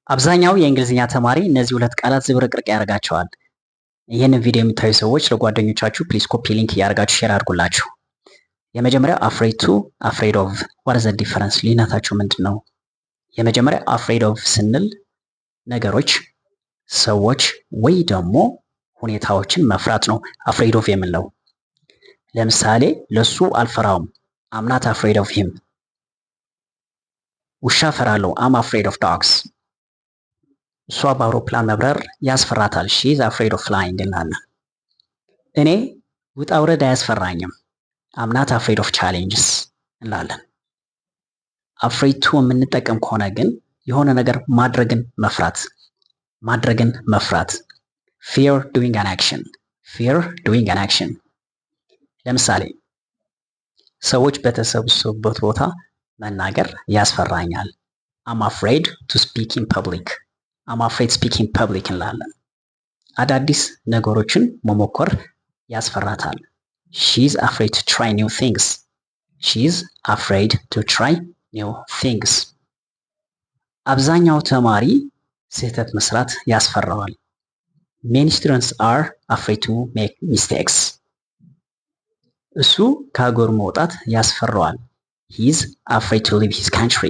አብዛኛው የእንግሊዝኛ ተማሪ እነዚህ ሁለት ቃላት ዝብርቅርቅ ያደርጋቸዋል። ይህንን ቪዲዮ የምታዩ ሰዎች ለጓደኞቻችሁ ፕሊዝ ኮፒ ሊንክ እያደረጋችሁ ሼር አድርጉላችሁ። የመጀመሪያው አፍሬድ ቱ አፍሬድ ኦፍ ዋት ዘ ዲፈረንስ ልዩነታቸው ምንድን ነው? የመጀመሪያ አፍሬድ ኦፍ ስንል ነገሮች፣ ሰዎች ወይ ደግሞ ሁኔታዎችን መፍራት ነው አፍሬድ ኦፍ የምንለው። ለምሳሌ ለሱ አልፈራውም አምናት አፍሬድ ኦፍ ሂም። ውሻ ፈራለሁ አም አፍሬድ ኦፍ ዶግስ። እሷ በአውሮፕላን መብረር ያስፈራታል ሺ ኢዝ አፍሬድ ኦፍ ፍላይንግ እንላለን። እኔ ውጣ ውረድ አያስፈራኝም አም ናት አፍሬድ ኦፍ ቻሌንጅስ እንላለን። አፍሬድ ቱ የምንጠቀም ከሆነ ግን የሆነ ነገር ማድረግን መፍራት ፊር ዱዊንግ አን አክሽን። ለምሳሌ ሰዎች በተሰበሰቡበት ቦታ መናገር ያስፈራኛል አም አፍሬድ ቱ ስፒክ ኢን ፐብሊክ እንላለን። አዳዲስ ነገሮችን መሞከር ያስፈራታል ሺ ኢዝ አፍሬድ ቱ ትራይ ኒው ቲንግስ። አብዛኛው ተማሪ ስህተት መስራት ያስፈራዋል ሜኒ ስቱደንትስ አር አፍሬድ ቱ ሜክ ሚስቴክስ። እሱ ከሀገሩ መውጣት ያስፈራዋል ሂ ኢዝ አፍሬድ ቱ ሊቭ ሂዝ ካንትሪ